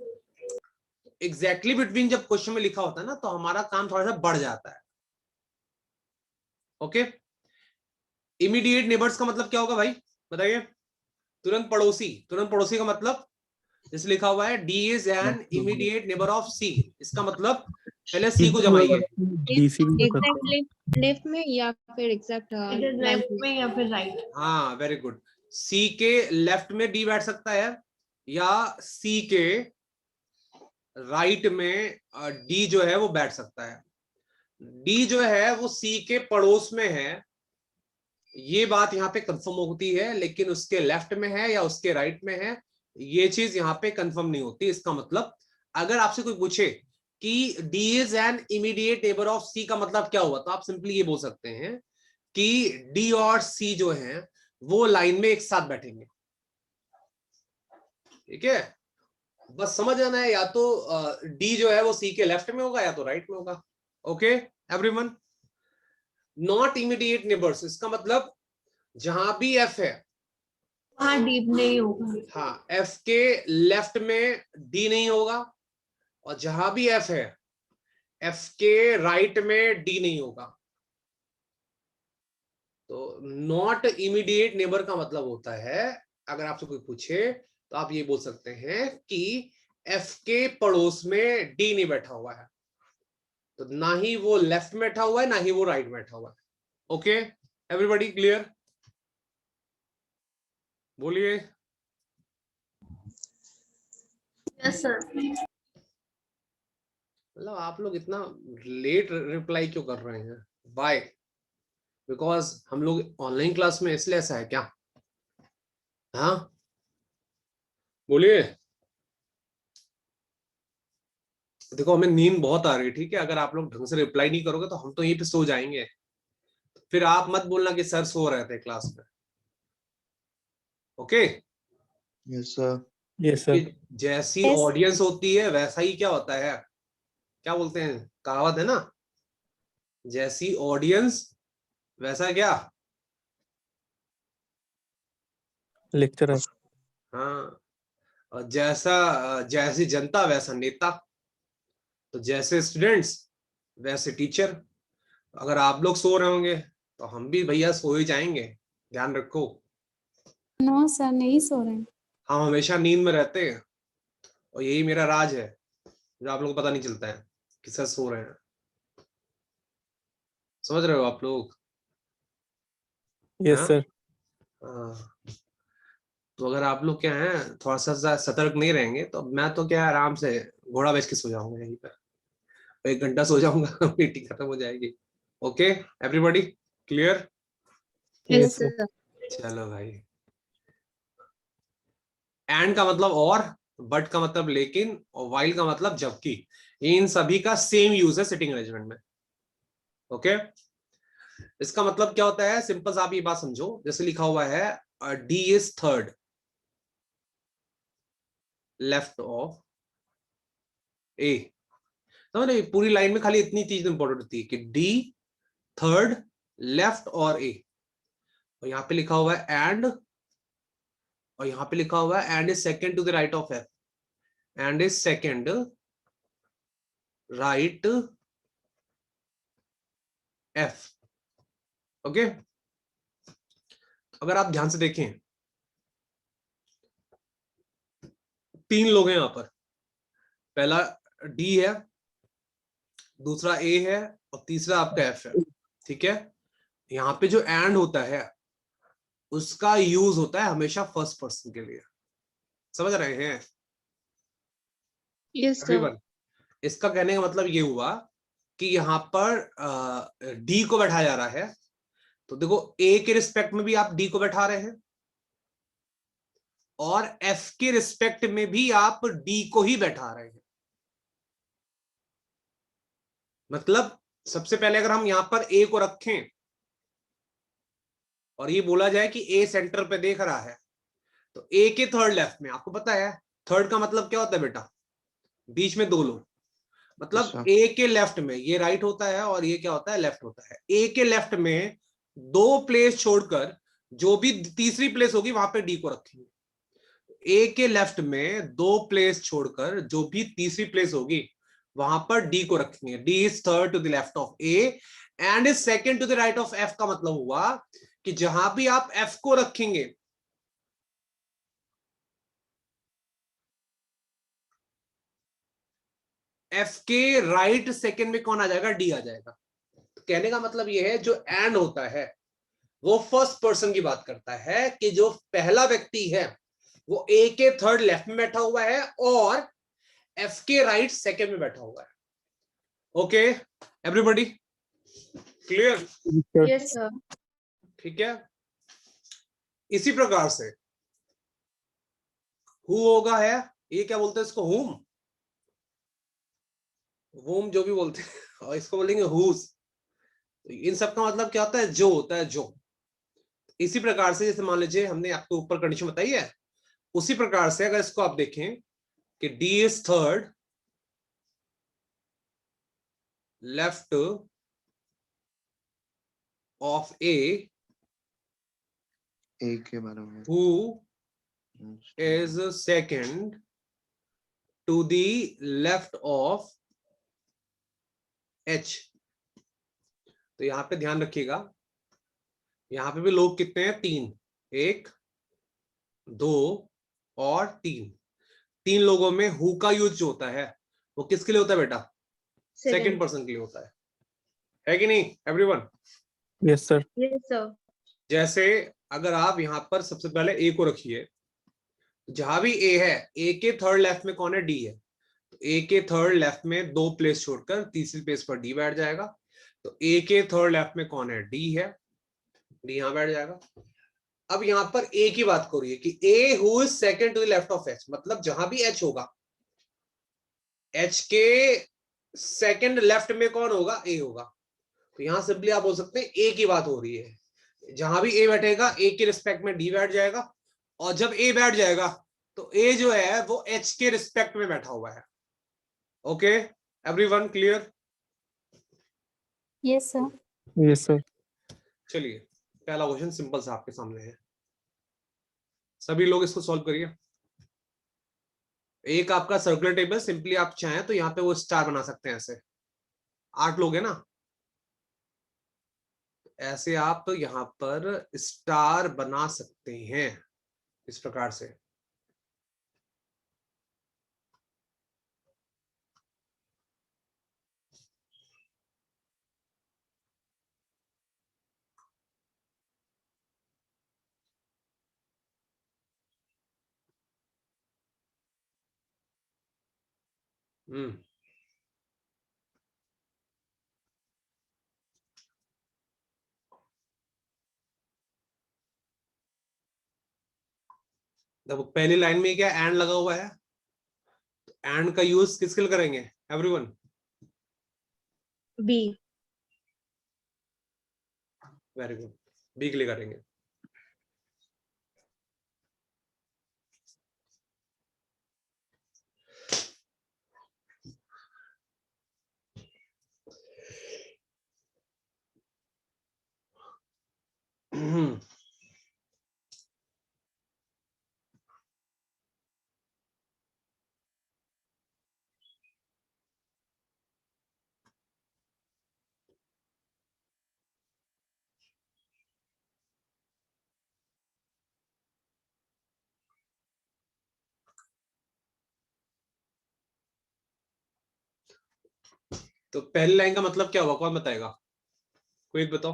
एग्जैक्टली बिटवीन जब क्वेश्चन में लिखा होता है ना, तो हमारा काम थोड़ा सा बढ़ जाता है। ओके, इमीडिएट नेबर्स का मतलब क्या होगा भाई, बताइए? तुरंत पड़ोसी का मतलब, जैसे लिखा हुआ है D is an immediate neighbour of C, इसका मतलब पहले सी को जमाइए। एग्जैक्ट लेफ्ट में या फिर एग्जैक्ट इधर लेफ्ट में या फिर राइट? हाँ वेरी गुड। सी के लेफ्ट में डी बैठ सकता है, या सी के राइट में डी जो है वो बैठ सकता है। डी जो है वो सी के पड़ोस में है, ये बात यहाँ पे कंफर्म होती है, लेकिन उसके लेफ्ट में है या उसके राइट में है, ये चीज यहाँ पे कंफर्म नहीं होती। इसका मतलब अगर आपसे कोई पूछे कि D is an immediate neighbour of C का मतलब क्या हुआ, तो आप सिंपली ये बोल सकते हैं कि डी और सी जो है वो लाइन में एक साथ बैठेंगे। ठीक है, बस समझ आना है, या तो डी जो है वो सी के लेफ्ट में होगा या तो राइट में होगा। Okay everyone? Not immediate neighbours, इसका मतलब जहां भी एफ है हाँ डीप नहीं होगा। हाँ, एफ के लेफ्ट में डी नहीं होगा, और जहां भी एफ है एफ के राइट में डी नहीं होगा। तो नॉट इमीडिएट नेबर का मतलब होता है, अगर आपसे कोई पूछे तो आप ये बोल सकते हैं कि एफ के पड़ोस में डी नहीं बैठा हुआ है, तो ना ही वो लेफ्ट में बैठा हुआ है ना ही वो राइट में बैठा हुआ है। Okay everybody clear? बोलिए। Yes sir. मतलब आप लोग इतना लेट रिप्लाई क्यों कर रहे हैं? बाय, बिकॉज हम लोग ऑनलाइन क्लास में इसलिए ऐसा है क्या? हाँ बोलिए। देखो हमें नींद बहुत आ रही है, ठीक है? अगर आप लोग ढंग से रिप्लाई नहीं करोगे तो हम तो यहीं पे सो जाएंगे। फिर आप मत बोलना कि सर सो रहे थे क्लास में। Okay? Yes sir. Yes sir. जैसी ऑडियंस होती है वैसा ही क्या होता है, क्या बोलते हैं, कहावत है ना, जैसी ऑडियंस वैसा क्या? लेक्चरर। हाँ, और जैसी जनता वैसा नेता, तो जैसे स्टूडेंट्स वैसे टीचर। अगर आप लोग सो रहे होंगे तो हम भी भैया सो ही जाएंगे, ध्यान रखो। नो सर, नहीं सो रहे हैं। हम हमेशा नींद में रहते हैं, और यही मेरा राज है जो आप लोगों को पता नहीं चलता है कि सर सो रहे हैं। समझ रहे हो आप लोग? यस हाँ? सर। हाँ। तो अगर आप लोग क्या है थोड़ा सा सतर्क नहीं रहेंगे तो मैं तो क्या आराम से घोड़ा बेच के सो जाऊंगा यहीं पर, 1 घंटा सो जाऊंगा, मीटिंग खत्म हो जाएगी। Okay everybody, clear? Yes Yes, sir. sir. चलो भाई, एंड का मतलब और, बट का मतलब लेकिन, और वाइल का मतलब जबकि। इन सभी का सेम यूज है सिटिंग अरेंजमेंट में। ओके, इसका मतलब क्या होता है? सिंपल सा आप ये बात समझो, जैसे लिखा हुआ है D is third left of A. समझ, पूरी लाइन में खाली इतनी चीज इंपॉर्टेंट होती है कि डी थर्ड लेफ्ट और ए, और यहां पे लिखा हुआ है एंड, और यहां पे लिखा हुआ है and is second to the right of F, and is second right F. Okay, अगर आप ध्यान से देखें, 3 लोग हैं यहां पर, पहला डी है, दूसरा ए है, और तीसरा आपका एफ है। ठीक है, यहाँ पे जो एंड होता है उसका यूज होता है हमेशा फर्स्ट पर्सन के लिए। समझ रहे हैं Yes, sir. एवरीवन? इसका कहने का मतलब ये हुआ कि यहाँ पर डी को बैठाया जा रहा है, तो देखो ए के रिस्पेक्ट में भी आप डी को बैठा रहे हैं, और एफ के रिस्पेक्ट में भी आप डी को ही बैठा रहे हैं। मतलब सबसे पहले अगर हम यहां पर ए को रखें और ये बोला जाए कि ए सेंटर पे देख रहा है, तो ए के थर्ड लेफ्ट में, आपको पता है थर्ड का मतलब क्या होता है बेटा? बीच में 2 लोग, मतलब अच्छा। ए के लेफ्ट में ये राइट होता है और ये क्या होता है? लेफ्ट होता है। ए के लेफ्ट में 2 प्लेस छोड़कर जो भी तीसरी प्लेस होगी वहां पे डी को रखेंगे। ए के लेफ्ट में 2 प्लेस छोड़कर जो भी तीसरी प्लेस होगी वहां पर डी को रखेंगे। D is third to the left of A and is second to the right of F. का मतलब हुआ कि जहां भी आप एफ को रखेंगे, एफ के राइट सेकंड में कौन आ जाएगा? डी आ जाएगा। तो कहने का मतलब यह है जो एंड होता है वो फर्स्ट पर्सन की बात करता है, कि जो पहला व्यक्ति है वो ए के थर्ड लेफ्ट में बैठा हुआ है और एफ के राइट सेकंड में बैठा हुआ है। Okay everybody, clear? Yes, sir. ठीक है, इसी प्रकार से हु होगा है, ये क्या बोलते हैं इसको? हुम, वोम जो भी बोलते हैं, और इसको बोलेंगे हुज। तो इन सब का मतलब क्या होता है? जो होता है जो। इसी प्रकार से जैसे मान लीजिए हमने आपको ऊपर कंडीशन बताई है, उसी प्रकार से अगर इसको आप देखें कि D is third left of A, A के बारे में who is second to the left of H. तो यहां पे ध्यान रखिएगा, यहां पे भी लोग कितने हैं? 3, 1 2 और 3। 3 लोगों में हु का यूज जो होता है वो किसके लिए होता है बेटा? सेकंड पर्सन के लिए होता है कि नहीं everyone? Yes sir. Yes, sir. जैसे अगर आप यहां पर सबसे पहले ए को रखिए, जहां भी ए है, ए के थर्ड लेफ्ट में कौन है? डी है। तो ए के थर्ड लेफ्ट में 2 प्लेस छोड़कर तीसरी प्लेस पर डी बैठ जाएगा। तो ए के थर्ड लेफ्ट में कौन है? डी है, डी यहां बैठ जाएगा। अब यहां पर ए की बात करिए कि A who is second to the left of H, मतलब जहां भी एच होगा, एच के सेकंड लेफ्ट में कौन होगा? ए होगा। तो यहां सिंपली आप बोल सकते हैं ए की बात हो रही है, जहां भी ए बैठेगा ए के रिस्पेक्ट में डी बैठ जाएगा, और जब ए बैठ जाएगा तो ए जो है वो एच के रिस्पेक्ट में बैठा हुआ है। Okay everyone, clear? Yes sir. Yes sir. चलिए पहला क्वेश्चन सिंपल सा आपके सामने है, सभी लोग इसको सॉल्व करिए। एक आपका सर्कुलर टेबल, सिंपली आप चाहें तो यहाँ पे वो स्टार बना सकते हैं, ऐसे 8 लोग हैं ना, ऐसे आप यहाँ पर स्टार बना सकते हैं इस प्रकार से। देखो पहली लाइन में क्या एंड लगा हुआ है, एंड का यूज किसके लिए करेंगे everyone? B. Very good, B के लिए करेंगे। तो पहली लाइन का मतलब क्या हुआ, कौन बताएगा? कोई एक बताओ।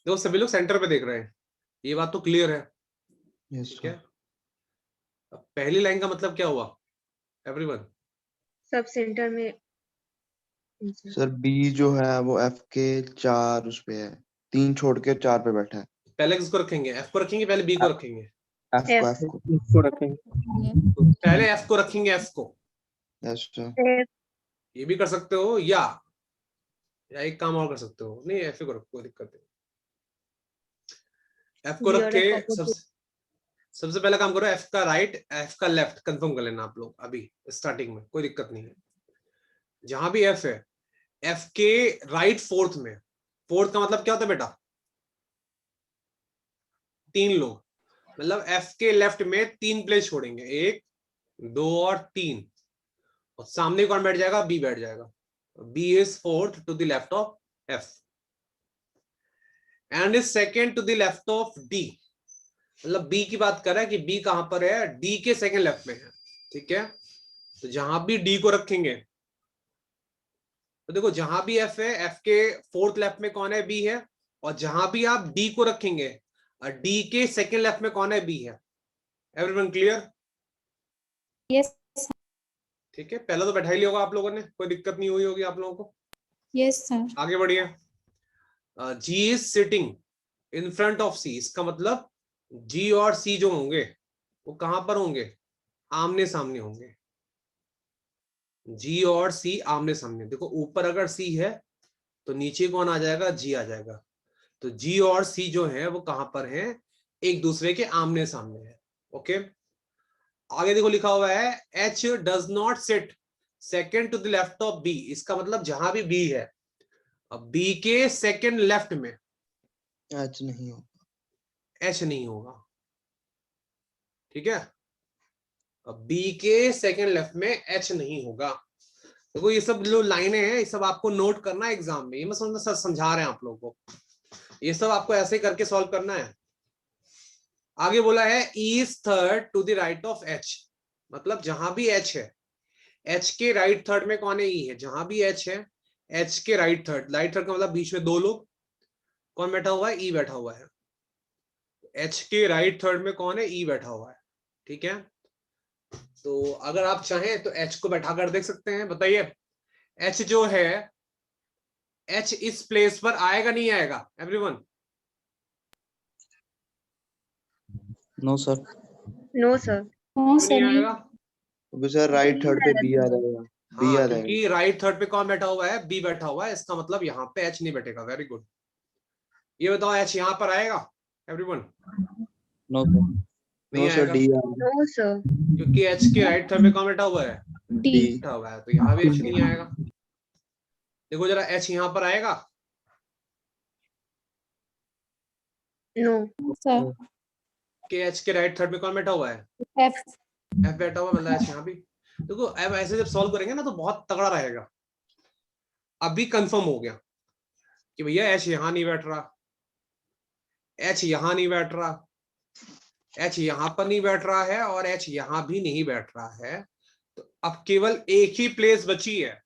देखो सभी लोग सेंटर पे देख रहे हैं, ये बात तो क्लियर है, यस ठीक है? अब पहली लाइन का मतलब क्या हुआ एवरीवन? सब सेंटर में। सर बी जो है वो एफ के 4 उस पे है, 3 छोड़ के 4 पे बैठा है। पहले किसको रखेंगे, एफ को रखेंगे पहले बी को रखेंगे? एफ को इसको रखेंगे। पहले एफ को रखेंगे, एफ को। Yes sir. ये भी कर सकते हो या एक काम और कर सकते हो, नहीं एफ को रखो, कोई दिक्कत नहीं। एफ को रख के सबसे पहला काम करो, एफ का राइट एफ का लेफ्ट कंफर्म कर लेना आप लोग अभी स्टार्टिंग में, कोई दिक्कत नहीं है। जहां भी एफ है, एफ के राइट फोर्थ में, फोर्थ का मतलब क्या होता है बेटा? 3 लोग, मतलब एफ के लेफ्ट में 3 प्लेस छोड़ेंगे, 1 2 और 3, और सामने कौन बैठ जाएगा? बी बैठ जाएगा। B is fourth to the left of F and is second to the left of D. मतलब बी की बात कर रहा है कि बी कहां पर है, डी के सेकेंड लेफ्ट में है, ठीक है? तो जहां भी डी को रखेंगे, तो देखो जहां भी एफ है, एफ के फोर्थ लेफ्ट में कौन है? बी है। और जहां भी आप डी को रखेंगे, डी के सेकेंड लेफ्ट में कौन है? बी है। Everyone clear? यस ठीक है, पहला तो बैठा ही लिया होगा आप लोगों ने, कोई दिक्कत नहीं हुई होगी आप लोगों को। Yes sir. आगे बढ़िए। G is sitting in front of C, इसका मतलब जी और सी जो होंगे वो कहां पर होंगे? आमने सामने होंगे। जी और सी आमने सामने। देखो ऊपर अगर सी है तो नीचे कौन आ जाएगा? जी आ जाएगा। तो जी और सी जो है वो कहां पर है? एक दूसरे के आमने सामने है। ओके, आगे देखो लिखा हुआ है H does not sit second to the left of B, इसका मतलब जहां भी बी है, अब बी के सेकेंड लेफ्ट में एच नहीं होगा, एच नहीं होगा, ठीक है? अब बी के सेकेंड लेफ्ट में एच नहीं होगा। देखो ये सब जो लाइनें हैं ये सब आपको नोट करना है एग्जाम में, ये मैं समझना समझा रहे हैं आप लोगों को, ये सब आपको ऐसे करके सॉल्व करना है। आगे बोला है E is third to the right of H, मतलब जहां भी H है, H के राइट थर्ड में कौन है? E है। जहां भी H है, H के राइट थर्ड का मतलब बीच में 2 लोग, कौन बैठा हुआ है? E बैठा हुआ है। H के राइट थर्ड में कौन है? E बैठा हुआ है, ठीक है? तो अगर आप चाहें तो H को बैठा कर देख सकते हैं। बताइए H जो है, H इस प्लेस पर आएगा नहीं आएगा everyone? No sir. No sir. No sir नहीं नहीं। आएगा। तो सर राइट थर्ड पे बी आ जाएगा, बी हाँ, आ जाएगा। क्योंकि राइट थर्ड पे कौन बैठा हुआ है? बी बैठा हुआ है, इसका मतलब यहाँ पे एच नहीं बैठेगा। Very good. ये बताओ एच यहाँ पर आएगा एवरीवन? नो सर, नहीं नो सर, आएगा, डी आ जाएगा। No sir. क्योंकि एच के राइट थर्ड पे कौन बैठा हुआ है? डी। बैठा हुआ है, तो यहाँ भी एच नहीं आएगा। देखो जरा एच यहाँ पर आएगा? नो सर के एच के राइट थर्ड में कौन बैठा हुआ है? एफ एफ बैठा हुआ, मतलब एच यहाँ भी। देखो अब ऐसे जब सॉल्व करेंगे ना तो बहुत तगड़ा रहेगा। अभी कंफर्म हो गया कि भैया एच यहाँ नहीं बैठ रहा, एच यहाँ नहीं बैठ रहा, एच यहाँ पर नहीं बैठ रहा है और एच यहाँ भी नहीं बैठ रहा है। तो अब केवल एक ही प्लेस बची है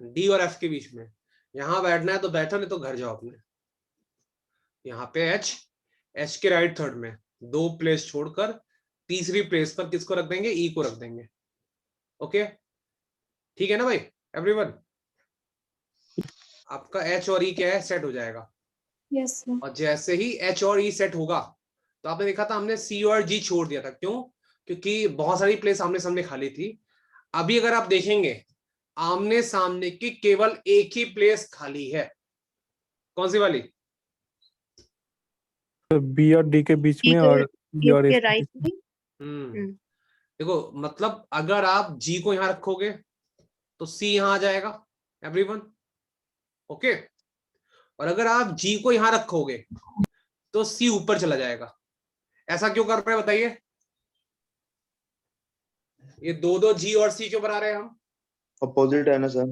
डी और एफ के बीच में। यहां बैठना है तो बैठो, नहीं तो घर जाओ अपने। यहाँ पे एच, एच के राइट थर्ड में 2 प्लेस छोड़कर तीसरी प्लेस पर किसको रख देंगे? ई को रख देंगे। ओके ठीक है ना भाई एवरीवन? आपका एच और ई क्या है? सेट हो जाएगा। यस सर और जैसे ही एच और ई सेट होगा तो आपने देखा था हमने सी और जी छोड़ दिया था। क्यों? क्योंकि बहुत सारी प्लेस आमने सामने खाली थी। अभी अगर आप देखेंगे आमने सामने की केवल एक ही प्लेस खाली है। कौन सी वाली? बी और डी के बीच में और ई और के एफ के राइट बीच में। में देखो मतलब अगर आप जी को यहां रखोगे तो सी यहां आ जाएगा एवरीवन। ओके और अगर आप जी को यहां रखोगे तो सी ऊपर चला जाएगा। ऐसा क्यों कर रहे हैं बताइए? ये दो जी और सी क्यों बना रहे हैं हम? अपोजिट है ना सर?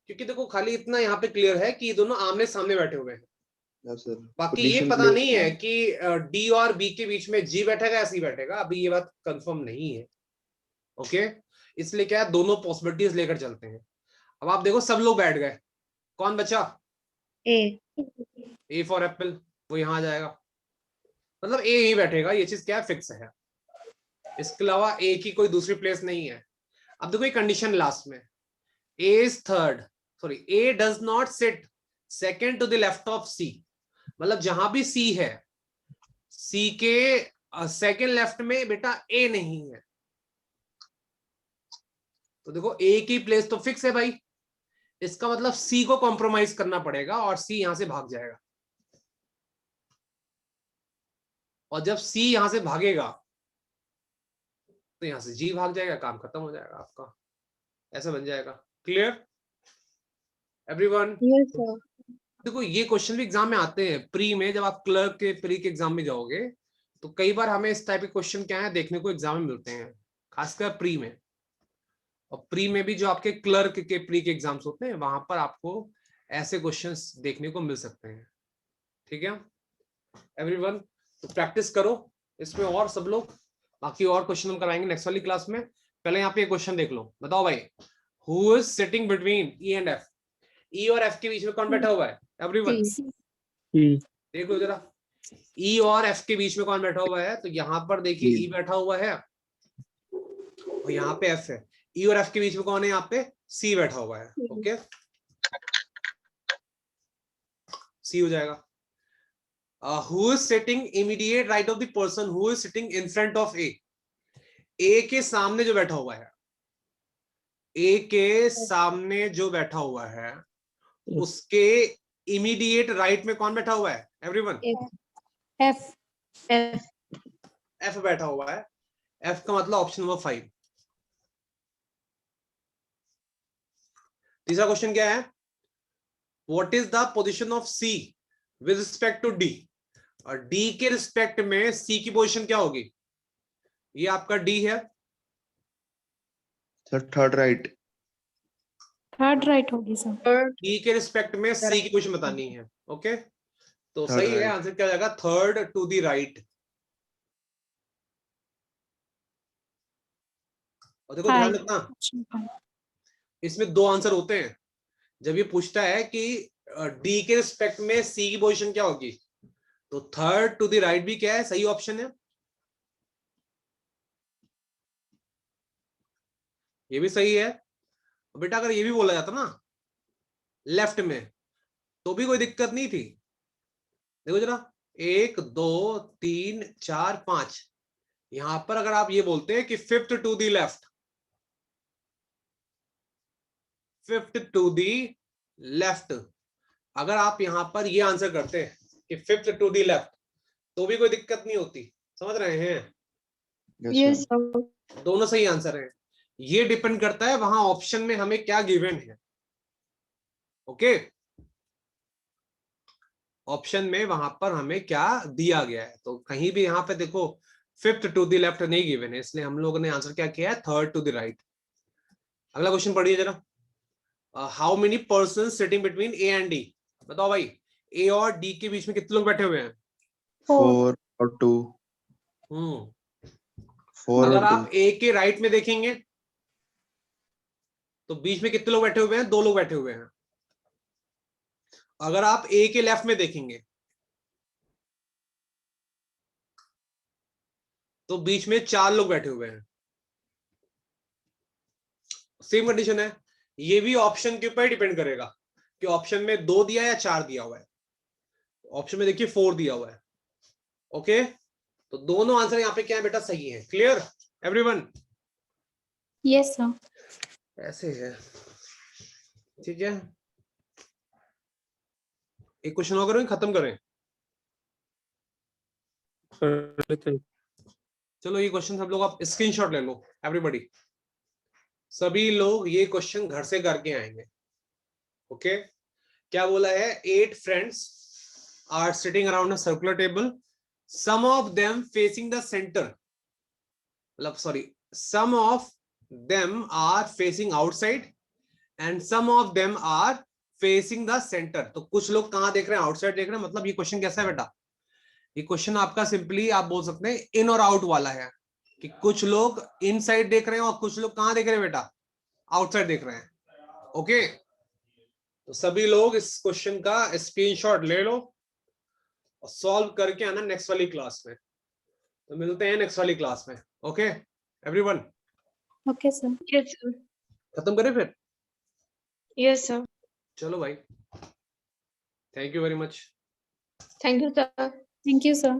क्योंकि देखो खाली इतना यहाँ पे क्लियर है कि ये दोनों आमने सामने बैठे हुए हैं। Yes sir. बाकी ये पता नहीं है कि डी और बी के बीच में जी बैठेगा या सी बैठेगा। अभी ये बात कंफर्म नहीं है। ओके इसलिए क्या है, दोनों पॉसिबिलिटीज लेकर चलते हैं। अब आप देखो सब लोग बैठ गए, कौन बचा? ए फॉर एप्पल, वो यहां आ जाएगा। मतलब ए ही बैठेगा, ये चीज क्या है? फिक्स है। इसके अलावा ए की कोई दूसरी प्लेस नहीं है। अब देखो एक कंडीशन लास्ट में, A is third, sorry A does not sit second to the left of C. मतलब जहां भी सी है, सी के सेकेंड लेफ्ट में बेटा ए नहीं है। तो देखो ए की प्लेस तो फिक्स है भाई। इसका मतलब सी को कॉम्प्रोमाइज करना पड़ेगा और सी यहां से भाग जाएगा। और जब सी यहां से भागेगा तो यहां से जी भाग जाएगा, काम खत्म हो जाएगा आपका। ऐसा बन जाएगा। Clear everyone? यस सर देखो ये क्वेश्चन भी एग्जाम में आते हैं प्री में। जब आप क्लर्क के प्री के एग्जाम में जाओगे तो कई बार हमें इस टाइप के क्वेश्चन क्या है देखने को एग्जाम में मिलते हैं, खासकर प्री में। और प्री में भी जो आपके क्लर्क के प्री के एग्जाम्स होते हैं वहां पर आपको ऐसे क्वेश्चंस देखने को मिल सकते हैं। ठीक है एवरीवन? तो प्रैक्टिस करो इसमें और सब लोग। बाकी और क्वेश्चन हम कराएंगे नेक्स्ट वाली क्लास में। पहले यहाँ पे क्वेश्चन देख लो। बताओ भाई, who is sitting between E and F? E और एफ के बीच में कौन बैठा हुआ है एवरीवन? ई। देख लो जरा, ई और एफ के बीच में कौन बैठा हुआ है? तो यहाँ पर देखिए ई बैठा हुआ है और यहाँ पे एफ है। ई और एफ के बीच में कौन है? यहाँ पे सी बैठा हुआ है। ओके सी हो जाएगा। Who is sitting immediate right of the person who is sitting in front of A? A के सामने जो बैठा हुआ है, ए के सामने जो बैठा हुआ है उसके इमीडिएट राइट में कौन बैठा हुआ है एवरीवन? एफ एफ बैठा हुआ है। एफ का मतलब ऑप्शन नंबर 5। तीसरा क्वेश्चन क्या है? What is the position of C with respect to D? और डी के रिस्पेक्ट में सी की पोजीशन क्या होगी? ये आपका डी है sir third right. Third right होगी सर। डी के रिस्पेक्ट में सी की पोजीशन बतानी है। ओके तो Third सही है, right. आंसर क्या हो जाएगा? Third to the right. और देखो ध्यान रखना, इसमें 2 आंसर होते हैं। जब ये पूछता है कि डी के रिस्पेक्ट में सी की पोजीशन क्या होगी, तो थर्ड टू द राइट भी क्या है? सही ऑप्शन है। ये भी सही है। बेटा अगर ये भी बोला जाता ना लेफ्ट में तो भी कोई दिक्कत नहीं थी। देखो जरा, 1 2 3 4 5, यहां पर अगर आप ये बोलते हैं कि fifth to the left, fifth to the left, अगर आप यहां पर ये आंसर करते हैं कि फिफ्थ टू द लेफ्ट तो भी कोई दिक्कत नहीं होती। समझ रहे हैं? Yes sir. दोनों सही आंसर है। ये डिपेंड करता है वहां ऑप्शन में हमें क्या गिवन है। ओके ऑप्शन में वहां पर हमें क्या दिया गया है, तो कहीं भी यहाँ पे देखो फिफ्थ टू द लेफ्ट नहीं गिवन है, इसलिए हम लोगों ने आंसर क्या किया है, थर्ड टू द राइट। अगला क्वेश्चन पढ़िए जरा, how many person sitting between A and D. बताओ भाई, ए और डी के बीच में कितने लोग बैठे हुए हैं? 4 और 2। 4 अगर और 2। आप ए के राइट में देखेंगे तो बीच में कितने लोग बैठे हुए हैं? 2 लोग बैठे हुए हैं। अगर आप ए के लेफ्ट में देखेंगे तो बीच में 4 लोग बैठे हुए हैं। सेम कंडीशन है, ये भी ऑप्शन के ऊपर डिपेंड करेगा कि ऑप्शन में 2 दिया या 4 दिया हुआ है। ऑप्शन में देखिए 4 दिया हुआ है। ओके, तो दोनों आंसर यहाँ पे क्या है बेटा, सही है। Clear everyone? Yes, sir. ऐसे है, ठीक है। एक क्वेश्चन और करें, खत्म करें? कर लेते हैं। चलो ये क्वेश्चन सब लोग आप स्क्रीनशॉट ले लो एवरीबॉडी, सभी लोग ये क्वेश्चन घर से करके आएंगे। ओके, क्या बोला है, 8 friends are sitting around a circular table, some of them facing the centre, मतलब sorry, some of them are facing outside and some of them are facing the centre. तो कुछ लोग कहां देख रहे हैं, आउटसाइड देख रहे हैं। मतलब ये क्वेश्चन कैसा है बेटा, ये क्वेश्चन आपका सिंपली आप बोल सकते हैं इन और आउट वाला है, कि कुछ लोग इन साइड देख रहे हैं और कुछ लोग कहां देख रहे हैं बेटा, आउटसाइड देख रहे हैं। ओके, तो सभी लोग इस क्वेश्चन का स्क्रीनशॉट ले लो और सॉल्व करके आना नेक्स्ट वाली क्लास में। तो मिलते हैं नेक्स्ट वाली क्लास में। Okay everyone, Okay, sir. Yes, sir. खत्म करें फिर? Yes, sir. चलो भाई, thank you very much. Thank you, sir. Thank you, sir.